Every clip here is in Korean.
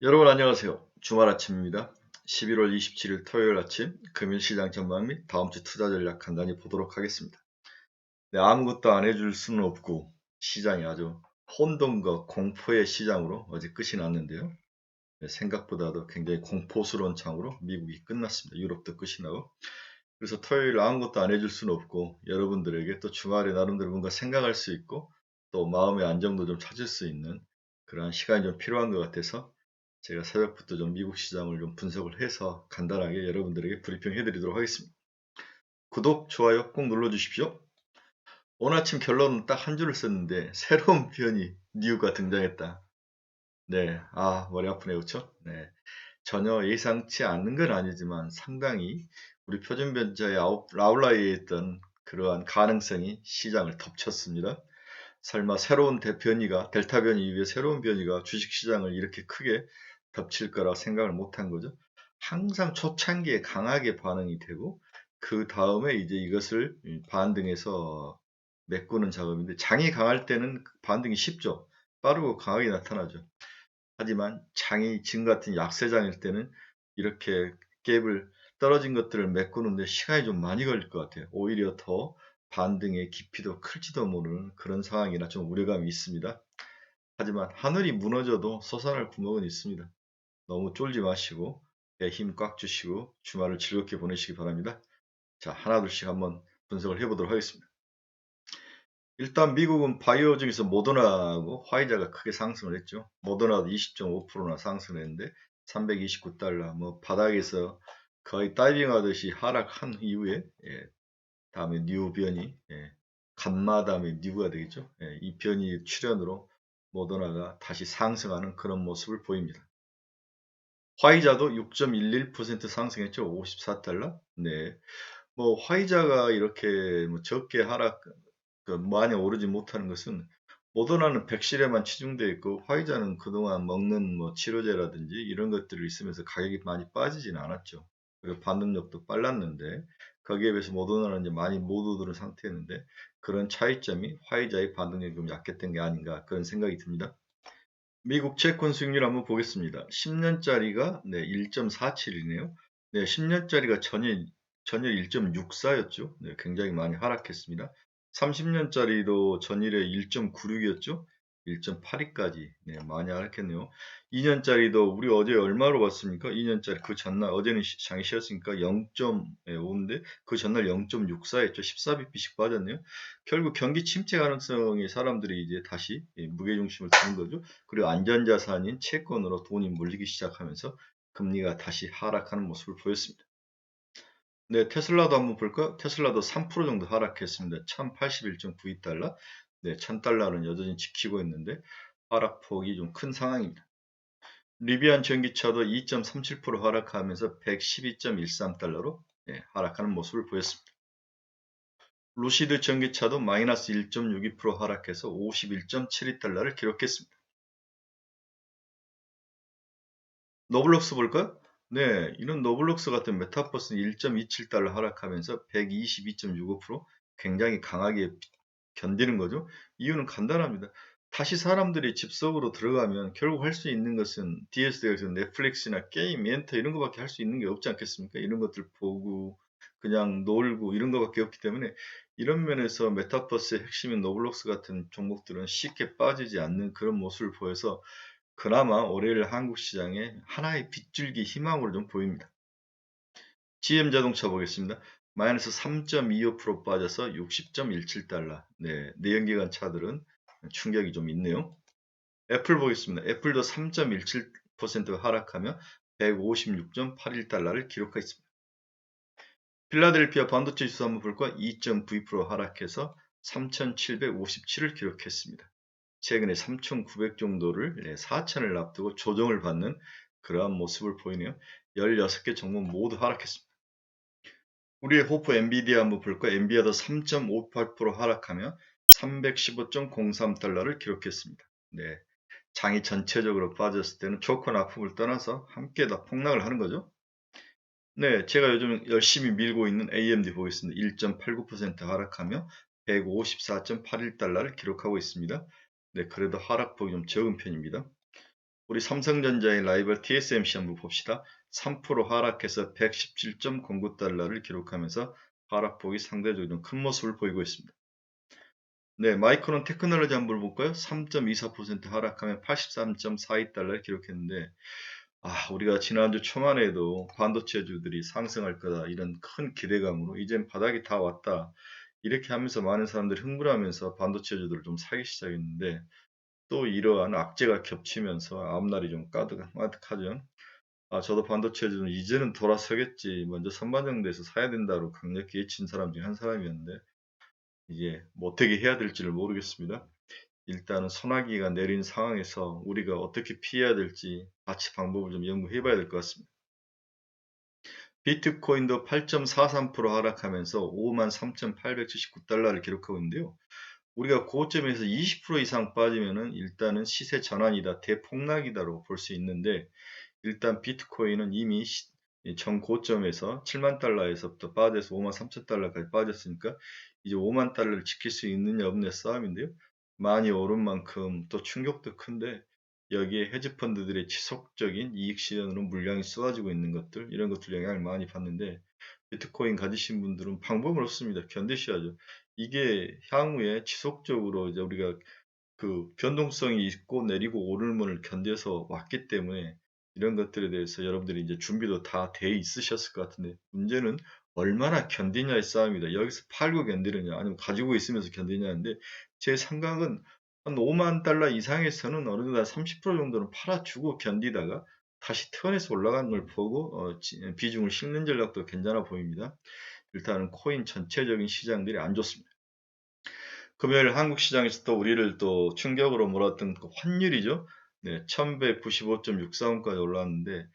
여러분 안녕하세요. 주말 아침입니다. 11월 27일 토요일 아침 금일 시장 전망 및 다음 주 투자 전략 간단히 보도록 하겠습니다. 네, 아무것도 안 해줄 수는 없고 시장이 아주 혼돈과 공포의 시장으로 어제 끝이 났는데요. 네, 생각보다도 굉장히 공포스러운 장으로 미국이 끝났습니다. 유럽도 끝이 나고. 그래서 토요일 아무것도 안 해줄 수는 없고 여러분들에게 또 주말에 나름대로 뭔가 생각할 수 있고 또 마음의 안정도 좀 찾을 수 있는 그러한 시간이 좀 필요한 것 같아서 제가 새벽부터 좀 미국 시장을 좀 분석을 해서 간단하게 여러분들에게 브리핑 해드리도록 하겠습니다. 구독, 좋아요 꼭 눌러주십시오. 오늘 아침 결론은 딱 한 줄을 썼는데 새로운 변이, 뉴가 등장했다. 네, 머리 아프네요, 그렇죠? 네, 전혀 예상치 않는 건 아니지만 상당히 우리 표준 변자의 아웃라이어에 있던 그러한 가능성이 시장을 덮쳤습니다. 설마 새로운 변이가 델타 변이 이후에 새로운 변이가 주식 시장을 이렇게 크게 덮칠 거라 생각을 못한 거죠. 항상 초창기에 강하게 반응이 되고 그 다음에 이제 이것을 반등해서 메꾸는 작업인데 장이 강할 때는 반등이 쉽죠. 빠르고 강하게 나타나죠. 하지만 장이 지금 같은 약세장일 때는 이렇게 갭을 떨어진 것들을 메꾸는데 시간이 좀 많이 걸릴 것 같아요. 오히려 더 반등의 깊이도 클지도 모르는 그런 상황이라 좀 우려감이 있습니다. 하지만 하늘이 무너져도 솟아날 구멍은 있습니다. 너무 쫄지 마시고 배 힘 꽉 주시고 주말을 즐겁게 보내시기 바랍니다. 자, 하나둘씩 한번 분석을 해보도록 하겠습니다. 일단 미국은 바이오 중에서 모더나하고 화이자가 크게 상승을 했죠. 모더나도 20.5%나 상승을 했는데 329달러, 뭐 바닥에서 거의 다이빙 하듯이 하락한 이후에 다음에 뉴 변이, 감마 다음에 뉴가 되겠죠. 이 변이 출현으로 모더나가 다시 상승하는 그런 모습을 보입니다. 화이자도 6.11% 상승했죠. 54달러. 네. 뭐 화이자가 이렇게 뭐 적게 하락 많이 오르지 못하는 것은 모더나는 백신에만 치중되어 있고 화이자는 그동안 먹는 뭐 치료제라든지 이런 것들이 있으면서 가격이 많이 빠지지는 않았죠. 그리고 반응력도 빨랐는데 거기에 비해서 모더나는 이제 많이 못 오르는 상태였는데 그런 차이점이 화이자의 반응력이 좀 약했던 게 아닌가 그런 생각이 듭니다. 미국 채권 수익률 한번 보겠습니다. 10년짜리가 1.47이네요. 네, 10년짜리가 전일 1.64였죠. 네, 굉장히 많이 하락했습니다. 30년짜리도 전일에 1.96이었죠. 1.82까지 많이 하락했네요. 2년짜리도 우리 어제 얼마로 봤습니까? 2년짜리 그 전날 어제는 장이 쉬었으니까 0.5인데 그 전날 0.64였죠. 14bp씩 빠졌네요. 결국 경기 침체 가능성이 사람들이 이제 다시 무게중심을 두는 거죠. 그리고 안전자산인 채권으로 돈이 몰리기 시작하면서 금리가 다시 하락하는 모습을 보였습니다. 네, 테슬라도 한번 볼까? 테슬라도 3% 정도 하락했습니다. 1081.92달러. 네, 1000달러는 여전히 지키고 있는데 하락폭이 좀 큰 상황입니다. 리비안 전기차도 2.37% 하락하면서 112.13달러로 하락하는 모습을 보였습니다. 루시드 전기차도 마이너스 1.62% 하락해서 51.72달러를 기록했습니다. 노블록스 볼까요? 네, 이런 노블록스 같은 메타버스는 1.27달러 하락하면서 122.65% 굉장히 강하게 견디는 거죠. 이유는 간단합니다. 다시 사람들이 집 속으로 들어가면 결국 할 수 있는 것은 DS에서 넷플릭스나 게임, 엔터 이런 거밖에 할 수 있는 게 없지 않겠습니까? 이런 것들 보고 그냥 놀고 이런 거밖에 없기 때문에 이런 면에서 메타버스의 핵심인 노블록스 같은 종목들은 쉽게 빠지지 않는 그런 모습을 보여서 그나마 올해를 한국 시장에 하나의 빗줄기 희망으로 좀 보입니다. GM 자동차 보겠습니다. 마이너스 3.25% 빠져서 60.17달러. 네, 내연기관 차들은 충격이 좀 있네요. 애플 보겠습니다. 애플도 3.17% 하락하며 156.81달러를 기록했습니다. 필라델피아 반도체 지수 한번 볼까? 2.92% 하락해서 3,757을 기록했습니다. 최근에 3,900 정도를 4,000을 앞두고 조정을 받는 그러한 모습을 보이네요. 16개 종목 모두 하락했습니다. 우리의 호프 엔비디아 한번 볼까? 엔비디아도 3.58% 하락하며 315.03달러를 기록했습니다. 네, 장이 전체적으로 빠졌을 때는 좋고 나쁨을 떠나서 함께 다 폭락을 하는 거죠. 네, 제가 요즘 열심히 밀고 있는 AMD 보겠습니다. 1.89% 하락하며 154.81달러를 기록하고 있습니다. 네, 그래도 하락폭이 좀 적은 편입니다. 우리 삼성전자의 라이벌 TSMC 한번 봅시다. 3% 하락해서 117.09달러를 기록하면서 하락폭이 상대적으로 좀 큰 모습을 보이고 있습니다. 네, 마이크론 테크놀로지 한번 볼까요? 3.24% 하락하면 83.42달러를 기록했는데, 우리가 지난주 초만 해도 반도체주들이 상승할 거다 이런 큰 기대감으로 이젠 바닥이 다 왔다 이렇게 하면서 많은 사람들이 흥분하면서 반도체주들을 좀 사기 시작했는데, 또 이러한 악재가 겹치면서 앞날이 좀 까득하죠. 저도 반도체주는 이제는 돌아서겠지, 먼저 선반영돼서 사야 된다고 강력히 외친 사람 중에 한 사람이었는데, 이게 뭐 어떻게 해야 될지를 모르겠습니다. 일단은 소나기가 내린 상황에서 우리가 어떻게 피해야 될지 같이 방법을 좀 연구해 봐야 될 것 같습니다. 비트코인도 8.43% 하락하면서 53,879달러를 기록하고 있는데요. 우리가 고점에서 20% 이상 빠지면은 일단은 시세 전환이다, 대폭락이다로 볼 수 있는데, 일단 비트코인은 이미 전 고점에서 7만 달러에서부터 빠져서 5만 3천 달러까지 빠졌으니까 이제 5만 달러를 지킬 수 있느냐 없느냐 싸움인데요. 많이 오른 만큼 또 충격도 큰데, 여기에 헤지펀드들의 지속적인 이익 실현으로 물량이 쏟아지고 있는 것들, 이런 것들 영향을 많이 받는데, 비트코인 가지신 분들은 방법은 없습니다. 견디셔야죠. 이게 향후에 지속적으로 이제 우리가 그 변동성이 있고 내리고 오르는 견뎌서 왔기 때문에 이런 것들에 대해서 여러분들이 이제 준비도 다 돼 있으셨을 것 같은데, 문제는 얼마나 견디냐의 싸움이다. 여기서 팔고 견디느냐 아니면 가지고 있으면서 견디냐인데, 제 생각은 한 5만 달러 이상에서는 어느 정도 30% 정도는 팔아주고 견디다가 다시 턴에서 올라가는 걸 보고 비중을 싣는 전략도 괜찮아 보입니다. 일단은 코인 전체적인 시장들이 안 좋습니다. 금요일 한국 시장에서 또 우리를 또 충격으로 몰았던 그 환율이죠. 네, 1195.64원까지 올라왔는데,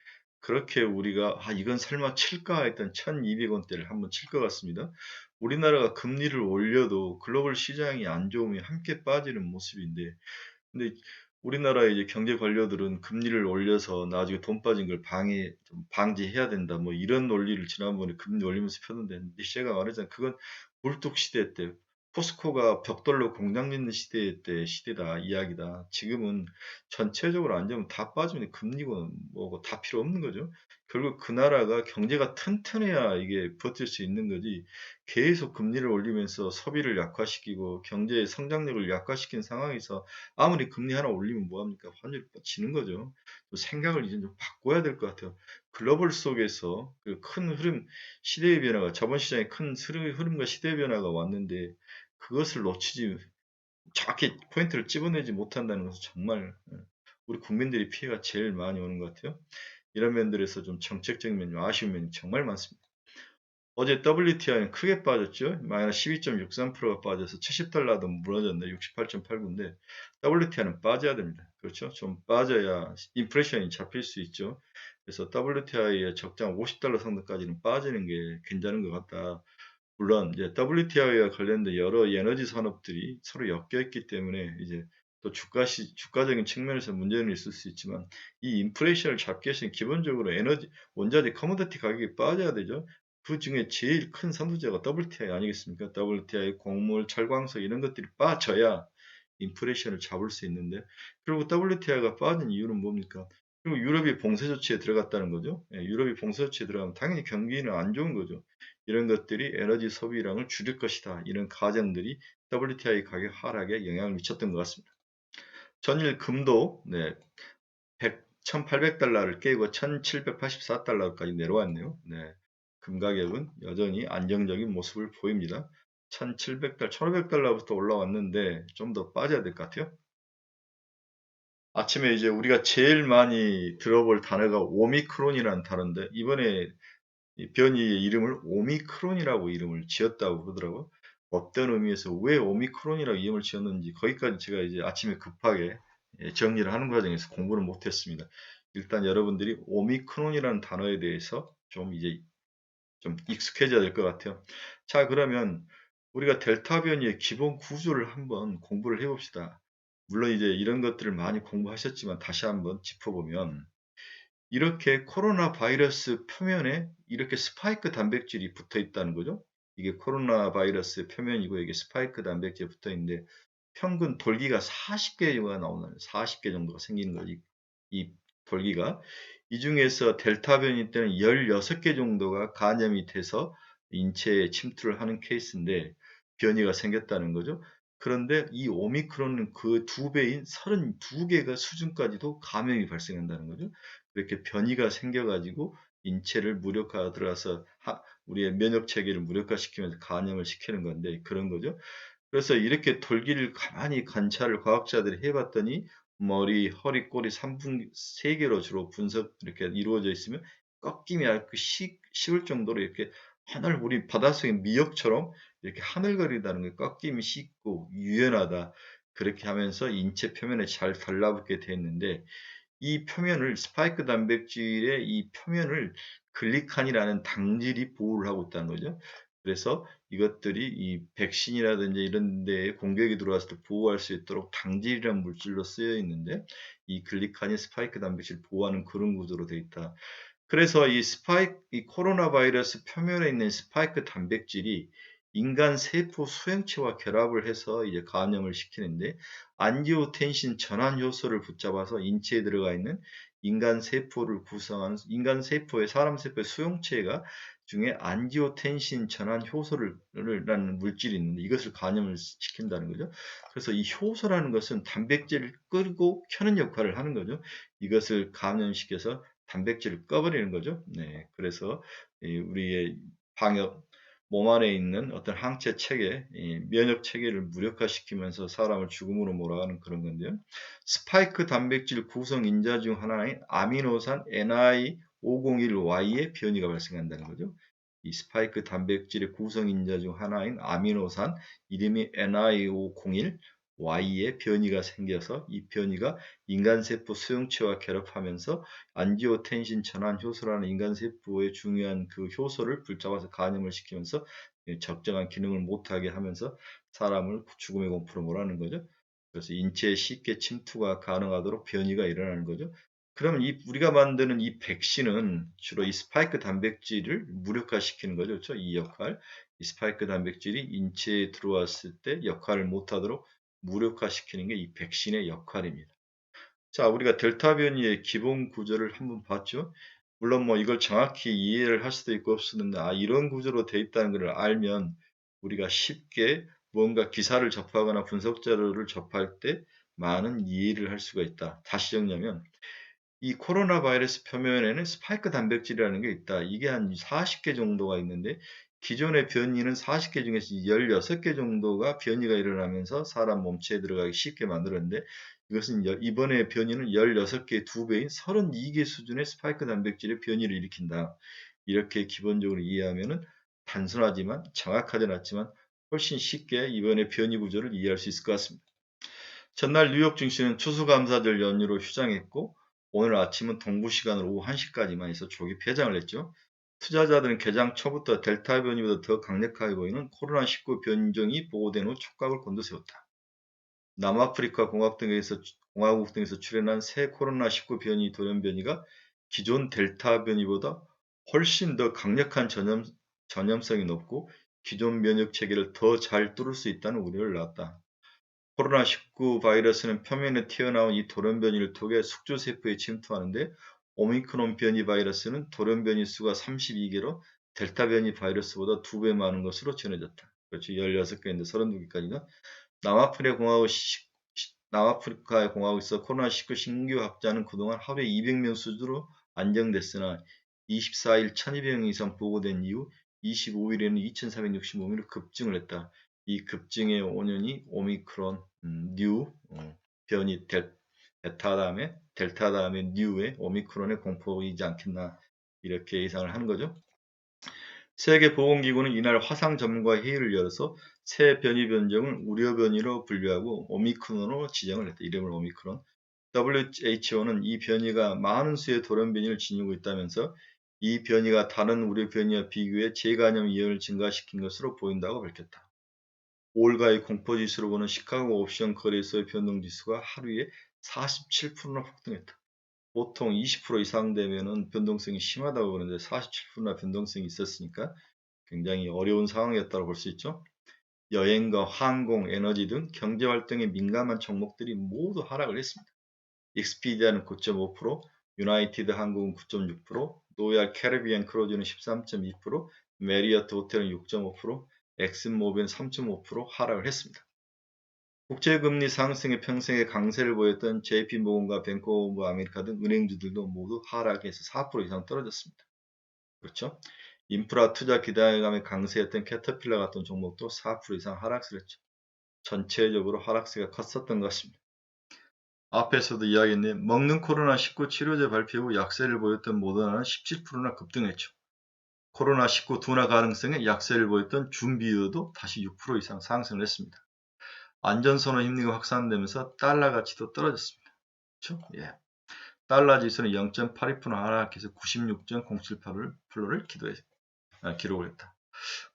그렇게 우리가 이건 설마 칠까 했던 1200원대를 한번 칠 것 같습니다. 우리나라가 금리를 올려도 글로벌 시장이 안 좋으면 함께 빠지는 모습인데, 근데 우리나라의 이제 경제 관료들은 금리를 올려서 나중에 돈 빠진 걸 좀 방지해야 된다, 뭐 이런 논리를 지난번에 금리 올리면서 펴던데, 제가 말했잖아요. 그건 굴뚝 시대 때 포스코가 벽돌로 공장 짓는 시대 때 시대다 이야기다. 지금은 전체적으로 안 좋으면 다 빠지면 금리고 뭐고 다 필요 없는 거죠. 결국 그 나라가 경제가 튼튼해야 이게 버틸 수 있는 거지, 계속 금리를 올리면서 소비를 약화시키고 경제의 성장력을 약화시킨 상황에서 아무리 금리 하나 올리면 뭐합니까? 환율이 뻗치는 거죠. 또 생각을 이제 좀 바꿔야 될 것 같아요. 글로벌 속에서 그 큰 흐름, 시대의 변화가, 자본 시장의 큰 흐름과 시대의 변화가 왔는데, 그것을 놓치지, 정확히 포인트를 집어내지 못한다는 것은 정말 우리 국민들이 피해가 제일 많이 오는 것 같아요. 이런 면들에서 좀 정책적인 면, 아쉬운 면이 정말 많습니다. 어제 WTI는 크게 빠졌죠. 마이너스 12.63%가 빠져서 70달러도 무너졌네. 68.89인데 WTI는 빠져야 됩니다. 그렇죠? 좀 빠져야 인플레이션이 잡힐 수 있죠. 그래서 WTI의 적정 50달러 정도까지는 빠지는 게 괜찮은 것 같다. 물론 이제 WTI와 관련된 여러 에너지 산업들이 서로 엮여 있기 때문에 이제 또 주가적인 측면에서 문제는 있을 수 있지만, 이 인플레이션을 잡기 위해서는 기본적으로 에너지, 원자재 커머디티 가격이 빠져야 되죠. 그 중에 제일 큰 선두주자가 WTI 아니겠습니까? WTI, 곡물, 철광석 이런 것들이 빠져야 인플레이션을 잡을 수 있는데, 그리고 WTI가 빠진 이유는 뭡니까? 그리고 유럽이 봉쇄 조치에 들어갔다는 거죠. 유럽이 봉쇄 조치에 들어가면 당연히 경기는 안 좋은 거죠. 이런 것들이 에너지 소비량을 줄일 것이다, 이런 가정들이 WTI 가격 하락에 영향을 미쳤던 것 같습니다. 전일 금도 1,800달러를 깨고 1,784달러까지 내려왔네요. 네, 금 가격은 여전히 안정적인 모습을 보입니다. 1,700달러, 1,500달러부터 올라왔는데 좀 더 빠져야 될 것 같아요. 아침에 이제 우리가 제일 많이 들어볼 단어가 오미크론이라는 단어인데, 이번에 이 변이의 이름을 오미크론이라고 이름을 지었다고 그러더라고요. 어떤 의미에서 왜 오미크론이라고 이름을 지었는지 거기까지 제가 이제 아침에 급하게 정리를 하는 과정에서 공부를 못했습니다. 일단 여러분들이 오미크론이라는 단어에 대해서 좀 이제 좀 익숙해져야 될 것 같아요. 자, 그러면 우리가 델타 변이의 기본 구조를 한번 공부를 해봅시다. 물론 이제 이런 것들을 많이 공부하셨지만 다시 한번 짚어보면, 이렇게 코로나 바이러스 표면에 이렇게 스파이크 단백질이 붙어 있다는 거죠. 이게 코로나 바이러스의 표면이고 이게 스파이크 단백질이 붙어 있는데, 평균 돌기가 40개가 나오는, 40개 정도가 생기는 거지. 이 돌기가. 이 중에서 델타 변이 때는 16개 정도가 감염이 돼서 인체에 침투를 하는 케이스인데 변이가 생겼다는 거죠. 그런데 이 오미크론은 그 2배인 32개가 수준까지도 감염이 발생한다는 거죠. 그렇게 변이가 생겨가지고 인체를 무력화 들어가서 우리의 면역 체계를 무력화시키면서 감염을 시키는 건데 그런 거죠. 그래서 이렇게 돌기를 가만히 관찰을 과학자들이 해봤더니 머리, 허리, 꼬리 3분 3개로 주로 분석 이렇게 이루어져 있으면 꺾임이 아주 쉬울 정도로 이렇게 우리 바닷속의 미역처럼 이렇게 하늘거리다는 게 꺾임이 쉽고 유연하다. 그렇게 하면서 인체 표면에 잘 달라붙게 되었는데 이 표면을 스파이크 단백질의 이 표면을 글리칸이라는 당질이 보호를 하고 있다는 거죠. 그래서 이것들이 이 백신이라든지 이런 데에 공격이 들어왔을 때 보호할 수 있도록 당질이라는 물질로 쓰여 있는데 이 글리칸이 스파이크 단백질을 보호하는 그런 구조로 되어 있다. 그래서 이 코로나 바이러스 표면에 있는 스파이크 단백질이 인간 세포 수용체와 결합을 해서 이제 감염을 시키는데 안지오텐신 전환 효소를 붙잡아서 인체에 들어가 있는 인간 세포를 구성하는 사람 세포의 수용체가 중에 안지오텐신 전환 효소라는 물질이 있는데 이것을 감염을 시킨다는 거죠. 그래서 이 효소라는 것은 단백질을 끄고 켜는 역할을 하는 거죠. 이것을 감염시켜서 단백질을 꺼버리는 거죠. 네, 그래서 우리의 방역 몸 안에 있는 어떤 항체 체계, 면역 체계를 무력화시키면서 사람을 죽음으로 몰아가는 그런 건데요. 스파이크 단백질 구성 인자 중 하나인 아미노산 NI501Y의 변이가 발생한다는 거죠. 이 스파이크 단백질의 구성 인자 중 하나인 아미노산 이름이 NI501 Y의 변이가 생겨서 이 변이가 인간세포 수용체와 결합하면서 안지오텐신 전환 효소라는 인간세포의 중요한 그 효소를 붙잡아서 감염을 시키면서 적정한 기능을 못하게 하면서 사람을 죽음의 공포로 몰아넣는 거죠. 그래서 인체에 쉽게 침투가 가능하도록 변이가 일어나는 거죠. 그럼 우리가 만드는 이 백신은 주로 이 스파이크 단백질을 무력화시키는 거죠. 그렇죠? 이 역할. 이 스파이크 단백질이 인체에 들어왔을 때 역할을 못하도록 무력화시키는 게 이 백신의 역할입니다. 자, 우리가 델타 변이의 기본 구조를 한번 봤죠. 물론 뭐 이걸 정확히 이해를 할 수도 있고 없었는데 이런 구조로 돼 있다는 것을 알면 우리가 쉽게 뭔가 기사를 접하거나 분석 자료를 접할 때 많은 이해를 할 수가 있다. 다시 정리하면 이 코로나 바이러스 표면에는 스파이크 단백질이라는 게 있다. 이게 한 40개 정도가 있는데 기존의 변이는 40개 중에서 16개 정도가 변이가 일어나면서 사람 몸체에 들어가기 쉽게 만들었는데 이것은 이번에 변이는 16개의 2배인 32개 수준의 스파이크 단백질의 변이를 일으킨다. 이렇게 기본적으로 이해하면은 단순하지만 정확하진 않지만 훨씬 쉽게 이번에 변이 구조를 이해할 수 있을 것 같습니다. 전날 뉴욕 증시는 추수감사절 연휴로 휴장했고 오늘 아침은 동부 시간으로 오후 1시까지만 해서 조기 폐장을 했죠. 투자자들은 개장 초부터 델타 변이보다 더 강력하게 보이는 코로나19 변종이 보고된 후 촉각을 곤두세웠다. 남아프리카 공화국 등에서 출현한 새 코로나19 변이 돌연 변이가 기존 델타 변이보다 훨씬 더 강력한 전염성이 높고 기존 면역 체계를 더 잘 뚫을 수 있다는 우려를 낳았다. 코로나19 바이러스는 표면에 튀어나온 이 돌연 변이를 통해 숙주세포에 침투하는데 오미크론 변이 바이러스는 돌연 변이 수가 32개로 델타 변이 바이러스보다 2배 많은 것으로 전해졌다. 그렇죠. 16개인데 32개까지는 남아프리카의 공화국에서 코로나19 신규 확자는 그동안 하루에 200명 수준으로 안정됐으나 24일 1200명 이상 보고된 이후 25일에는 2465명으로 급증을 했다. 이 급증의 원인이 오미크론, 뉴, 변이 델타 다음에 뉴의 오미크론의 공포이지 않겠나 이렇게 예상을 하는 거죠. 세계보건기구는 이날 화상 전문가 회의를 열어서 새 변이 변종을 우려 변이로 분류하고 오미크론으로 지정을 했다. 이름을 오미크론. WHO는 이 변이가 많은 수의 돌연 변이를 지니고 있다면서 이 변이가 다른 우려 변이와 비교해 재감염 위험을 증가시킨 것으로 보인다고 밝혔다. 5월가의 공포지수로 보는 시카고 옵션 거래소의 변동지수가 하루에 47%나 폭등했다. 보통 20% 이상 되면은 변동성이 심하다고 그러는데 47%나 변동성이 있었으니까 굉장히 어려운 상황이었다고 볼 수 있죠. 여행과 항공, 에너지 등 경제활동에 민감한 종목들이 모두 하락을 했습니다. 익스피디아는 9.5%, 유나이티드 항공은 9.6%, 노얄 캐리비안 크루즈는 13.2%, 메리어트 호텔은 6.5%, 엑슨모빌은 3.5% 하락을 했습니다. 국제금리 상승에 평생에 강세를 보였던 JP모건과 뱅크 오브 아메리카 등 은행주들도 모두 하락해서 4% 이상 떨어졌습니다. 그렇죠? 인프라 투자 기대감에 강세였던 캐터필러 같은 종목도 4% 이상 하락세를 했죠. 전체적으로 하락세가 컸었던 것입니다. 앞에서도 이야기했는데 먹는 코로나19 치료제 발표 후 약세를 보였던 모더나는 17%나 급등했죠. 코로나19 둔화 가능성에 약세를 보였던 준비어도 다시 6% 이상 상승을 했습니다. 안전선언 심리가 확산되면서 달러 가치도 떨어졌습니다. 그렇죠? 예. 달러 지수는 0.82% 하락해서 96.078%를 기록을 했다.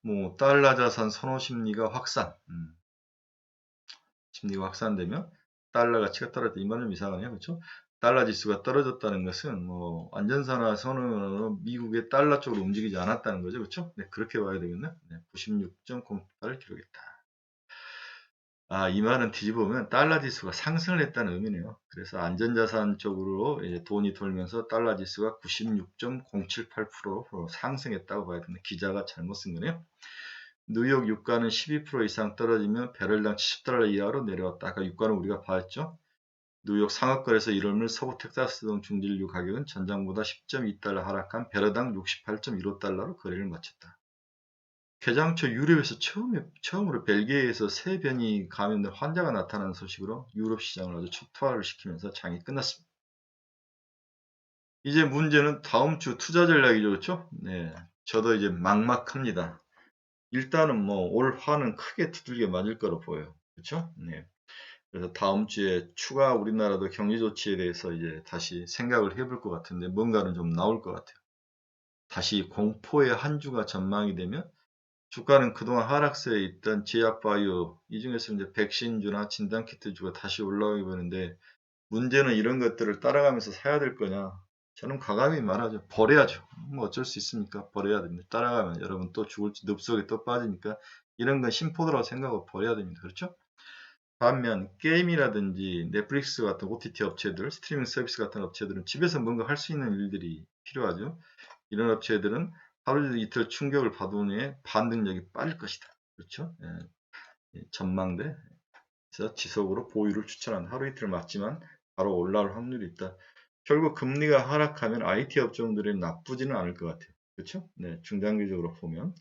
뭐 달러 자산 선호 심리가 심리가 확산되면 달러 가치가 떨어졌다. 이 말은 좀 이상하네요. 그렇죠? 달러 지수가 떨어졌다는 것은 뭐 안전선언 선언으로 미국의 달러 쪽으로 움직이지 않았다는 거죠. 그렇죠? 네, 그렇게 봐야 되겠네. 네, 96.08을 기록했다. 이 말은 뒤집어보면 달러 지수가 상승을 했다는 의미네요. 그래서 안전자산 쪽으로 이제 돈이 돌면서 달러 지수가 96.078% 상승했다고 봐야 되는데 기자가 잘못 쓴 거네요. 뉴욕 유가는 12% 이상 떨어지면 배럴당 70달러 이하로 내려왔다. 아까 유가는 우리가 봤죠. 뉴욕 상업거래소 1월물 서부 텍사스 등 중진류 가격은 전장보다 10.2달러 하락한 배럴당 68.15달러로 거래를 마쳤다. 개장초 유럽에서 처음으로 벨기에에서 새 변이 감염된 환자가 나타난 소식으로 유럽 시장을 아주 초토화를 시키면서 장이 끝났습니다. 이제 문제는 다음 주 투자 전략이죠. 그렇죠? 네. 저도 이제 막막합니다. 일단은 뭐 올 화는 크게 두들겨 맞을 거로 보여요. 그렇죠? 네. 그래서 다음 주에 추가 우리나라도 격리 조치에 대해서 이제 다시 생각을 해볼 것 같은데 뭔가는 좀 나올 것 같아요. 다시 공포의 한 주가 전망이 되면 주가는 그동안 하락세에 있던 제약바이오, 이 중에서 이제 백신주나 진단키트주가 다시 올라오게 보는데, 문제는 이런 것들을 따라가면서 사야 될 거냐? 저는 과감히 말하죠. 버려야죠. 뭐 어쩔 수 있습니까? 버려야 됩니다. 따라가면 여러분 또 죽을지 늪속에 또 빠지니까 이런 건 심포도라고 생각하고 버려야 됩니다. 그렇죠? 반면 게임이라든지 넷플릭스 같은 OTT 업체들, 스트리밍 서비스 같은 업체들은 집에서 뭔가 할 수 있는 일들이 필요하죠. 이런 업체들은 하루 이틀 충격을 받은 후에 반등력이 빠질 것이다. 그렇죠? 전망대에서 지속으로 보유를 추천한다. 하루 이틀 맞지만 바로 올라올 확률이 있다. 결국 금리가 하락하면 IT 업종들이 나쁘지는 않을 것 같아요. 그렇죠? 네, 중장기적으로 보면.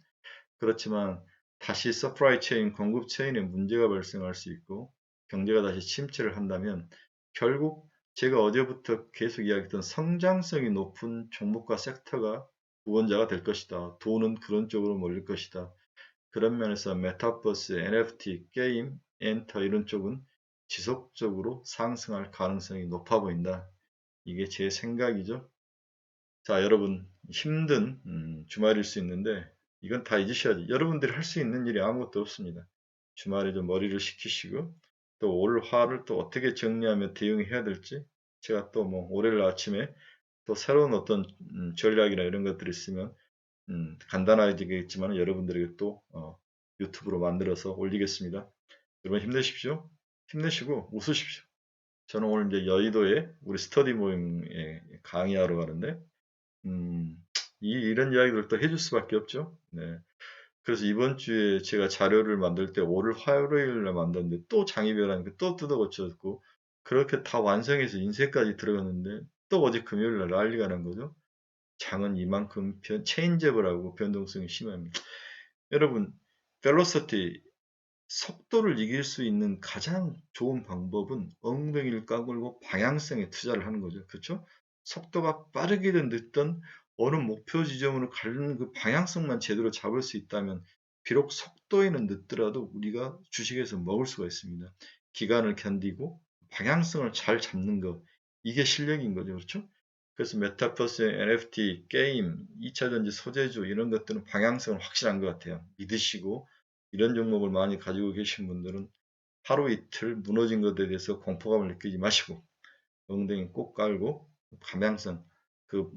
그렇지만 다시 서프라이 체인, 공급 체인에 문제가 발생할 수 있고 경제가 다시 침체를 한다면 결국 제가 어제부터 계속 이야기했던 성장성이 높은 종목과 섹터가 구원자가 될 것이다. 돈은 그런 쪽으로 몰릴 것이다. 그런 면에서 메타버스, NFT, 게임, 엔터 이런 쪽은 지속적으로 상승할 가능성이 높아 보인다. 이게 제 생각이죠. 자, 여러분 힘든 주말일 수 있는데 이건 다 잊으셔야지. 여러분들이 할 수 있는 일이 아무것도 없습니다. 주말에 좀 머리를 식히시고 또 올 화를 또 어떻게 정리하며 대응해야 될지 제가 또 뭐 월요일 아침에 또 새로운 어떤 전략이나 이런 것들이 있으면 간단하겠지만 여러분들에게 또 유튜브로 만들어서 올리겠습니다. 여러분 힘내십시오. 힘내시고 웃으십시오. 저는 오늘 이제 여의도에 우리 스터디 모임에 강의하러 가는데 이런 이야기를 또 해줄 수밖에 없죠. 네. 그래서 이번 주에 제가 자료를 만들 때 올 화요일에 만드는데 또 장의별하니까 또 뜯어 고쳤고 그렇게 다 완성해서 인쇄까지 들어갔는데 또 어제 금요일날 난리가 난 거죠. 장은 이만큼 체인지업을 하고 변동성이 심합니다. 여러분, 벨로시티 속도를 이길 수 있는 가장 좋은 방법은 엉덩이를 까불고 방향성에 투자를 하는 거죠. 그렇죠? 속도가 빠르게든 늦든 어느 목표 지점으로 가는 그 방향성만 제대로 잡을 수 있다면 비록 속도에는 늦더라도 우리가 주식에서 먹을 수가 있습니다. 기간을 견디고 방향성을 잘 잡는 것 이게 실력인 거죠. 그렇죠? 그래서 메타버스, NFT, 게임, 2차전지 소재주 이런 것들은 방향성은 확실한 것 같아요. 믿으시고 이런 종목을 많이 가지고 계신 분들은 하루 이틀 무너진 것에 대해서 공포감을 느끼지 마시고 엉덩이 꼭 깔고 감양성 그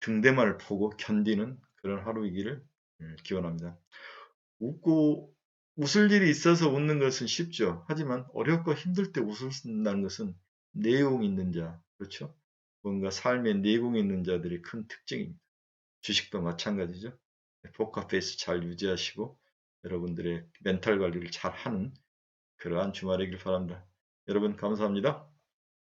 등대만을 보고 견디는 그런 하루이기를 기원합니다. 웃고 웃을 일이 있어서 웃는 것은 쉽죠. 하지만 어렵고 힘들 때 웃는다는 것은 내용 있는 자, 그렇죠? 뭔가 삶에 내공 있는 자들이 큰 특징입니다. 주식도 마찬가지죠. 포커페이스 잘 유지하시고 여러분들의 멘탈 관리를 잘 하는 그러한 주말이길 바랍니다. 여러분 감사합니다.